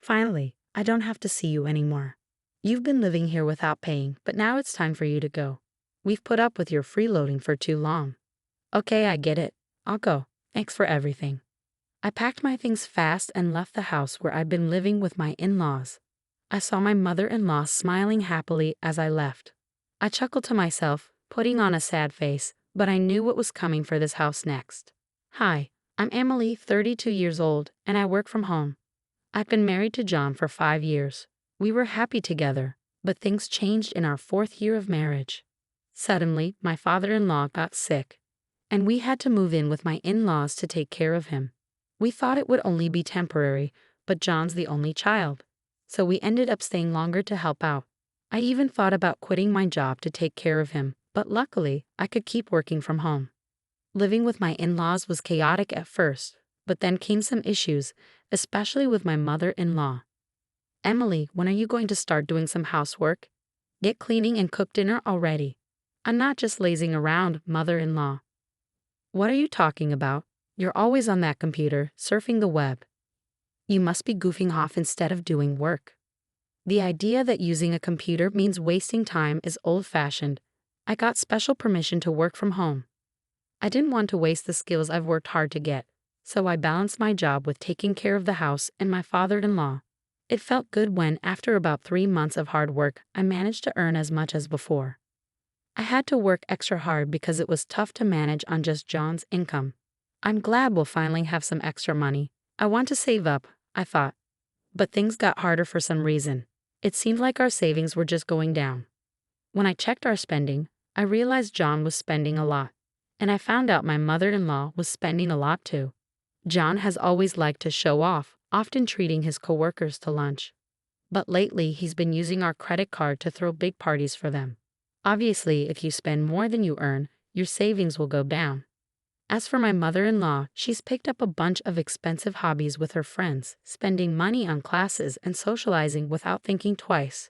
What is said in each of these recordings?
Finally, I don't have to see you anymore. You've been living here without paying, but now it's time for you to go. We've put up with your freeloading for too long. Okay, I get it. I'll go. Thanks for everything. I packed my things fast and left the house where I'd been living with my in-laws. I saw my mother-in-law smiling happily as I left. I chuckled to myself, putting on a sad face, but I knew what was coming for this house next. Hi, I'm Emily, 32 years old, and I work from home. I've been married to John for 5 years. We were happy together, but things changed in our 4th year of marriage. Suddenly, my father-in-law got sick, and we had to move in with my in-laws to take care of him. We thought it would only be temporary, but John's the only child, so we ended up staying longer to help out. I even thought about quitting my job to take care of him, but luckily, I could keep working from home. Living with my in-laws was chaotic at first, but then came some issues, especially with my mother-in-law. Emily, when are you going to start doing some housework? Get cleaning and cook dinner already. I'm not just lazing around, mother-in-law. What are you talking about? You're always on that computer, surfing the web. You must be goofing off instead of doing work. The idea that using a computer means wasting time is old-fashioned. I got special permission to work from home. I didn't want to waste the skills I've worked hard to get, so I balanced my job with taking care of the house and my father-in-law. It felt good when, after about 3 months of hard work, I managed to earn as much as before. I had to work extra hard because it was tough to manage on just John's income. I'm glad we'll finally have some extra money. I want to save up, I thought. But things got harder for some reason. It seemed like our savings were just going down. When I checked our spending, I realized John was spending a lot. And I found out my mother-in-law was spending a lot too. John has always liked to show off, often treating his coworkers to lunch. But lately, he's been using our credit card to throw big parties for them. Obviously, if you spend more than you earn, your savings will go down. As for my mother-in-law, she's picked up a bunch of expensive hobbies with her friends, spending money on classes and socializing without thinking twice.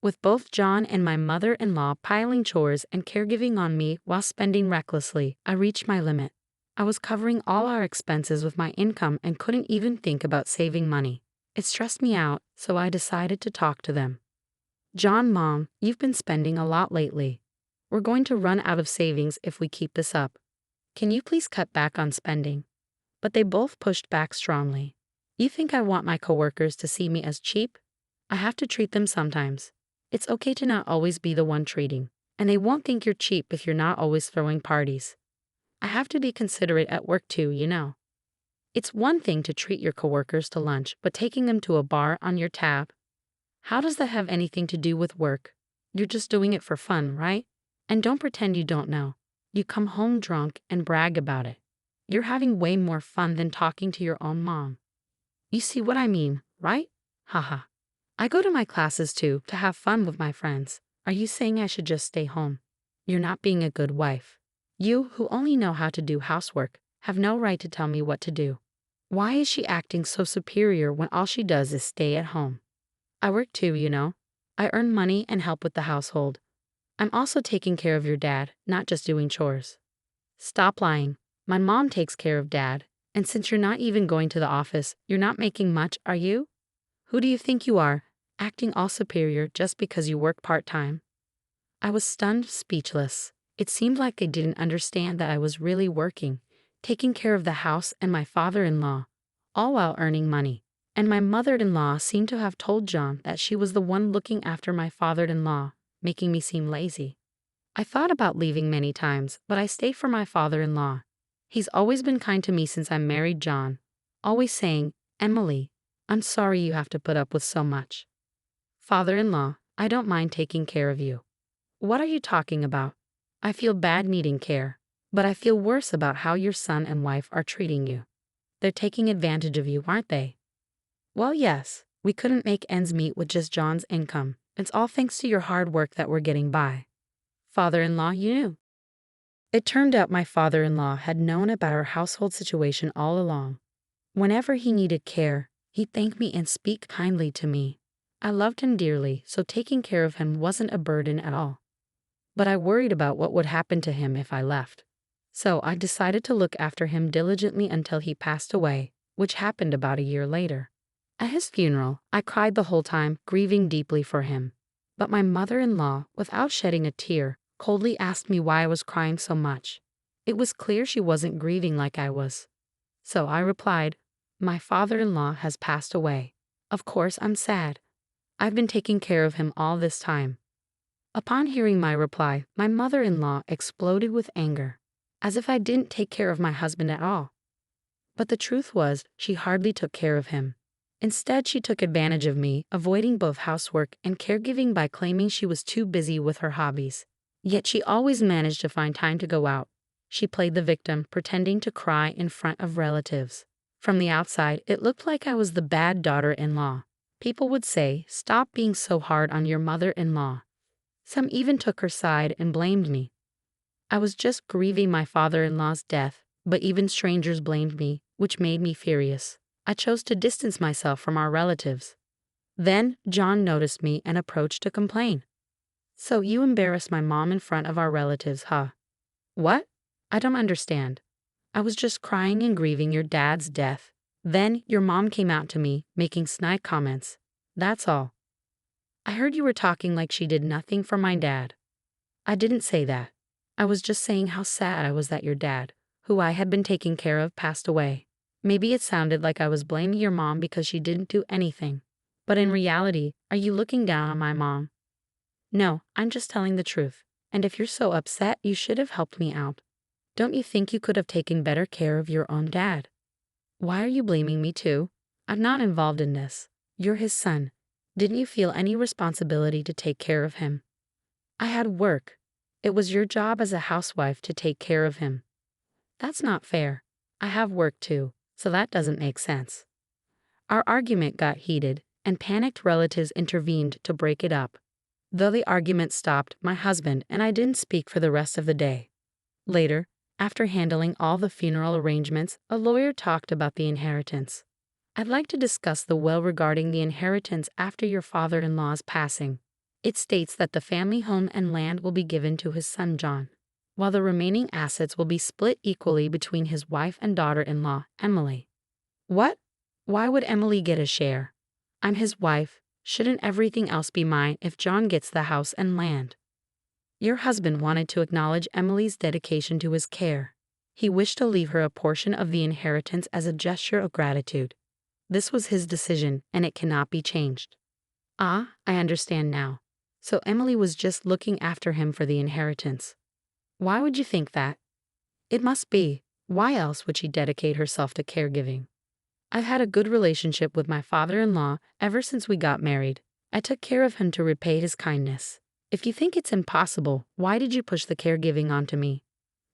With both John and my mother-in-law piling chores and caregiving on me while spending recklessly, I reached my limit. I was covering all our expenses with my income and couldn't even think about saving money. It stressed me out, so I decided to talk to them. John, Mom, you've been spending a lot lately. We're going to run out of savings if we keep this up. Can you please cut back on spending? But they both pushed back strongly. You think I want my coworkers to see me as cheap? I have to treat them sometimes. It's okay to not always be the one treating, and they won't think you're cheap if you're not always throwing parties. I have to be considerate at work too, you know. It's one thing to treat your coworkers to lunch, but taking them to a bar on your tab? How does that have anything to do with work? You're just doing it for fun, right? And don't pretend you don't know. You come home drunk and brag about it. You're having way more fun than talking to your own mom. You see what I mean, right? Haha. I go to my classes too, to have fun with my friends. Are you saying I should just stay home? You're not being a good wife. You, who only know how to do housework, have no right to tell me what to do. Why is she acting so superior when all she does is stay at home? I work too, you know. I earn money and help with the household. I'm also taking care of your dad, not just doing chores. Stop lying. My mom takes care of Dad, and since you're not even going to the office, you're not making much, are you? Who do you think you are, acting all superior just because you work part-time? I was stunned, speechless. It seemed like they didn't understand that I was really working, taking care of the house and my father-in-law, all while earning money. And my mother-in-law seemed to have told John that she was the one looking after my father-in-law, making me seem lazy. I thought about leaving many times, but I stayed for my father-in-law. He's always been kind to me since I married John, always saying, "Emily, I'm sorry you have to put up with so much." Father-in-law, I don't mind taking care of you. What are you talking about? I feel bad needing care, but I feel worse about how your son and wife are treating you. They're taking advantage of you, aren't they? Well, yes, we couldn't make ends meet with just John's income. It's all thanks to your hard work that we're getting by. Father-in-law, you knew. It turned out my father-in-law had known about our household situation all along. Whenever he needed care, he'd thank me and speak kindly to me. I loved him dearly, so taking care of him wasn't a burden at all. But I worried about what would happen to him if I left. So I decided to look after him diligently until he passed away, which happened about a year later. At his funeral, I cried the whole time, grieving deeply for him. But my mother-in-law, without shedding a tear, coldly asked me why I was crying so much. It was clear she wasn't grieving like I was. So I replied, "My father-in-law has passed away. Of course I'm sad. I've been taking care of him all this time." Upon hearing my reply, my mother-in-law exploded with anger, as if I didn't take care of my husband at all. But the truth was, she hardly took care of him. Instead, she took advantage of me, avoiding both housework and caregiving by claiming she was too busy with her hobbies. Yet she always managed to find time to go out. She played the victim, pretending to cry in front of relatives. From the outside, it looked like I was the bad daughter-in-law. People would say, "Stop being so hard on your mother-in-law." Some even took her side and blamed me. I was just grieving my father-in-law's death, but even strangers blamed me, which made me furious. I chose to distance myself from our relatives. Then John noticed me and approached to complain. "So you embarrassed my mom in front of our relatives, huh?" "What? I don't understand. I was just crying and grieving your dad's death. Then your mom came out to me, making snide comments. That's all. I heard you were talking like she did nothing for my dad." "I didn't say that. I was just saying how sad I was that your dad, who I had been taking care of, passed away. Maybe it sounded like I was blaming your mom because she didn't do anything. But in reality, are you looking down on my mom?" "No, I'm just telling the truth. And if you're so upset, you should have helped me out. Don't you think you could have taken better care of your own dad?" "Why are you blaming me too? I'm not involved in this. You're his son. Didn't you feel any responsibility to take care of him?" "I had work. It was your job as a housewife to take care of him." "That's not fair. I have work too, so that doesn't make sense." Our argument got heated, and panicked relatives intervened to break it up. Though the argument stopped, my husband and I didn't speak for the rest of the day. Later, after handling all the funeral arrangements, a lawyer talked about the inheritance. "I'd like to discuss the will regarding the inheritance after your father-in-law's passing. It states that the family home and land will be given to his son John, while the remaining assets will be split equally between his wife and daughter-in-law, Emily." "What? Why would Emily get a share? I'm his wife. Shouldn't everything else be mine if John gets the house and land?" "Your husband wanted to acknowledge Emily's dedication to his care. He wished to leave her a portion of the inheritance as a gesture of gratitude. This was his decision, and it cannot be changed." "Ah, I understand now. So Emily was just looking after him for the inheritance." "Why would you think that?" "It must be. Why else would she dedicate herself to caregiving?" "I've had a good relationship with my father-in-law ever since we got married. I took care of him to repay his kindness. If you think it's impossible, why did you push the caregiving onto me?"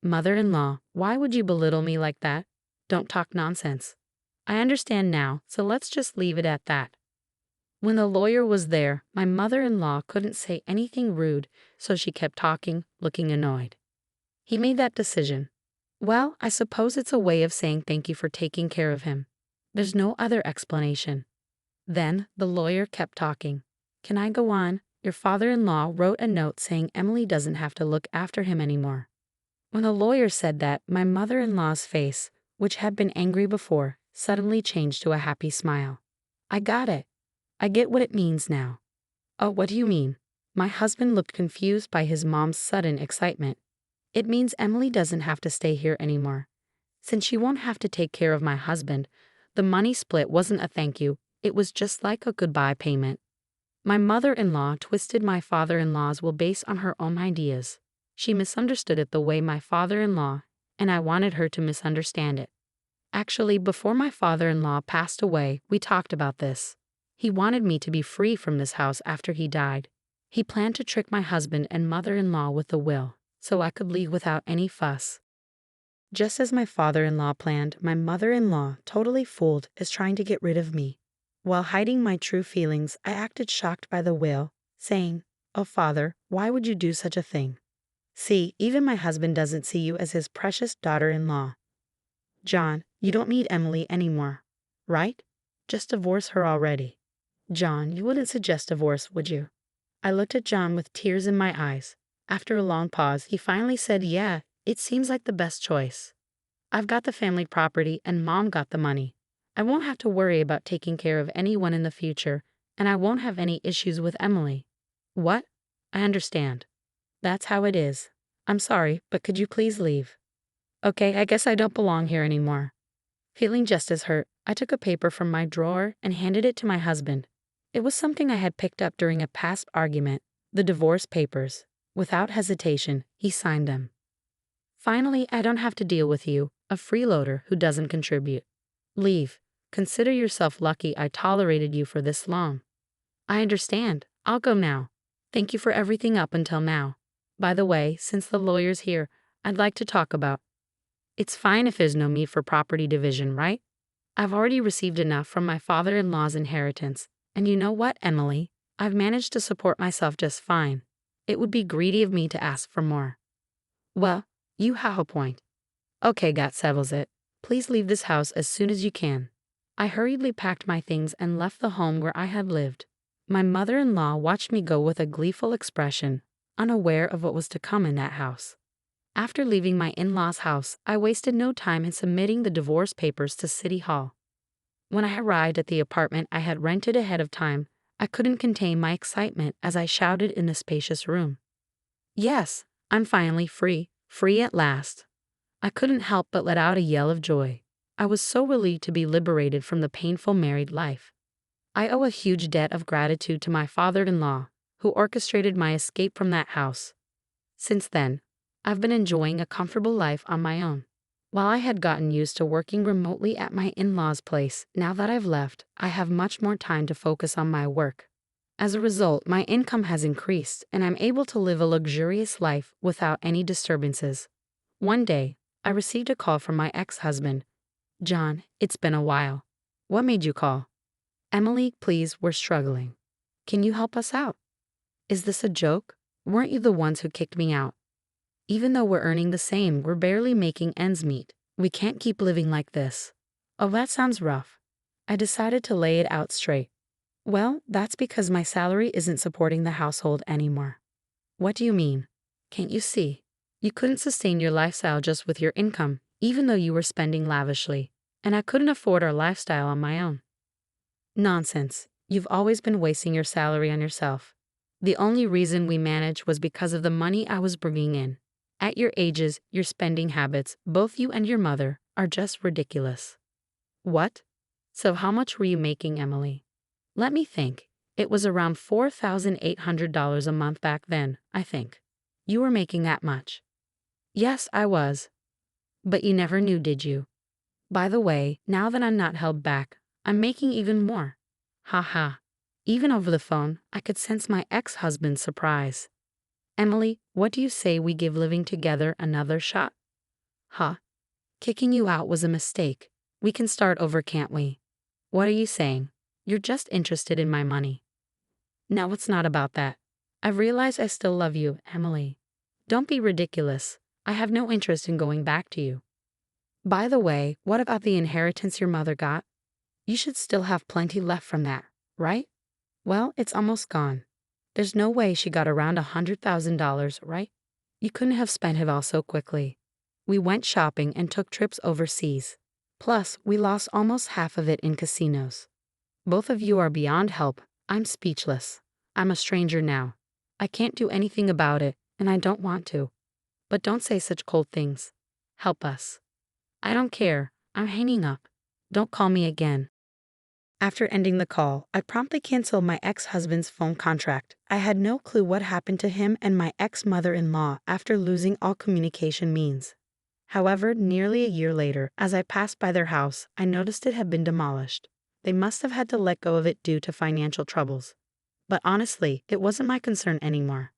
"Mother-in-law, why would you belittle me like that? Don't talk nonsense." "I understand now, so let's just leave it at that." When the lawyer was there, my mother-in-law couldn't say anything rude, so she kept talking, looking annoyed. "He made that decision. Well, I suppose it's a way of saying thank you for taking care of him. There's no other explanation." Then the lawyer kept talking. "Can I go on? Your father-in-law wrote a note saying Emily doesn't have to look after him anymore." When the lawyer said that, my mother-in-law's face, which had been angry before, suddenly changed to a happy smile. "I got it. I get what it means now." "Oh, what do you mean?" My husband looked confused by his mom's sudden excitement. "It means Emily doesn't have to stay here anymore. Since she won't have to take care of my husband, the money split wasn't a thank you, it was just like a goodbye payment." My mother-in-law twisted my father-in-law's will based on her own ideas. She misunderstood it the way my father-in-law, and I wanted her to misunderstand it. Actually, before my father-in-law passed away, we talked about this. He wanted me to be free from this house after he died. He planned to trick my husband and mother-in-law with the will, so I could leave without any fuss. Just as my father-in-law planned, my mother-in-law, totally fooled, is trying to get rid of me. While hiding my true feelings, I acted shocked by the will, saying, "Oh, father, why would you do such a thing? See, even my husband doesn't see you as his precious daughter-in-law. John, you don't need Emily anymore, right? Just divorce her already." "John, you wouldn't suggest divorce, would you?" I looked at John with tears in my eyes. After a long pause, he finally said, "Yeah, it seems like the best choice. I've got the family property and Mom got the money. I won't have to worry about taking care of anyone in the future, and I won't have any issues with Emily. What? I understand. That's how it is. I'm sorry, but could you please leave? Okay, I guess I don't belong here anymore. Feeling just as hurt, I took a paper from my drawer and handed it to my husband. It was something I had picked up during a past argument, the divorce papers. Without hesitation, he signed them. Finally, I don't have to deal with you, a freeloader who doesn't contribute. Leave. Consider yourself lucky I tolerated you for this long. I understand. I'll go now. Thank you for everything up until now. By the way, since the lawyer's here, I'd like to talk about. It's fine if there's no need for property division, right? I've already received enough from my father-in-law's inheritance, and you know what, Emily? I've managed to support myself just fine. It would be greedy of me to ask for more. Well, you have a point. Okay, that settles it. Please leave this house as soon as you can. I hurriedly packed my things and left the home where I had lived. My mother-in-law watched me go with a gleeful expression, unaware of what was to come in that house. After leaving my in-laws' house, I wasted no time in submitting the divorce papers to City Hall. When I arrived at the apartment I had rented ahead of time, I couldn't contain my excitement as I shouted in the spacious room. Yes, I'm finally free at last. I couldn't help but let out a yell of joy. I was so relieved to be liberated from the painful married life. I owe a huge debt of gratitude to my father-in-law, who orchestrated my escape from that house. Since then, I've been enjoying a comfortable life on my own. While I had gotten used to working remotely at my in-laws' place, now that I've left, I have much more time to focus on my work. As a result, my income has increased, and I'm able to live a luxurious life without any disturbances. One day, I received a call from my ex-husband. John, it's been a while. What made you call? Emily, please, we're struggling. Can you help us out? Is this a joke? Weren't you the ones who kicked me out? Even though we're earning the same, we're barely making ends meet. We can't keep living like this. Oh, that sounds rough. I decided to lay it out straight. Well, that's because my salary isn't supporting the household anymore. What do you mean? Can't you see? You couldn't sustain your lifestyle just with your income, even though you were spending lavishly, and I couldn't afford our lifestyle on my own. Nonsense. You've always been wasting your salary on yourself. The only reason we managed was because of the money I was bringing in. At your ages, your spending habits, both you and your mother, are just ridiculous. What? So how much were you making, Emily? Let me think. It was around $4,800 a month back then, I think. You were making that much. Yes, I was. But you never knew, did you? By the way, now that I'm not held back, I'm making even more. Ha ha. Even over the phone, I could sense my ex-husband's surprise. Emily, what do you say we give living together another shot? Huh? Kicking you out was a mistake. We can start over, can't we? What are you saying? You're just interested in my money. No, it's not about that. I've realized I still love you, Emily. Don't be ridiculous. I have no interest in going back to you. By the way, what about the inheritance your mother got? You should still have plenty left from that, right? Well, it's almost gone. There's no way she got around $100,000, right? You couldn't have spent it all so quickly. We went shopping and took trips overseas. Plus, we lost almost half of it in casinos. Both of you are beyond help. I'm speechless. I'm a stranger now. I can't do anything about it, and I don't want to. But don't say such cold things. Help us. I don't care. I'm hanging up. Don't call me again. After ending the call, I promptly canceled my ex-husband's phone contract. I had no clue what happened to him and my ex-mother-in-law after losing all communication means. However, nearly a year later, as I passed by their house, I noticed it had been demolished. They must have had to let go of it due to financial troubles. But honestly, it wasn't my concern anymore.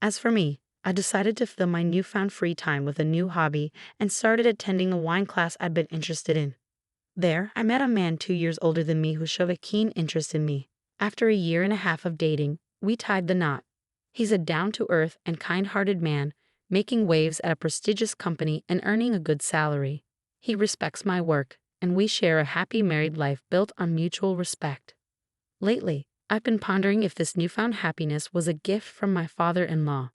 As for me, I decided to fill my newfound free time with a new hobby and started attending a wine class I'd been interested in. There, I met a man 2 years older than me who showed a keen interest in me. After a year and a half of dating, we tied the knot. He's a down-to-earth and kind-hearted man, making waves at a prestigious company and earning a good salary. He respects my work, and we share a happy married life built on mutual respect. Lately, I've been pondering if this newfound happiness was a gift from my father-in-law,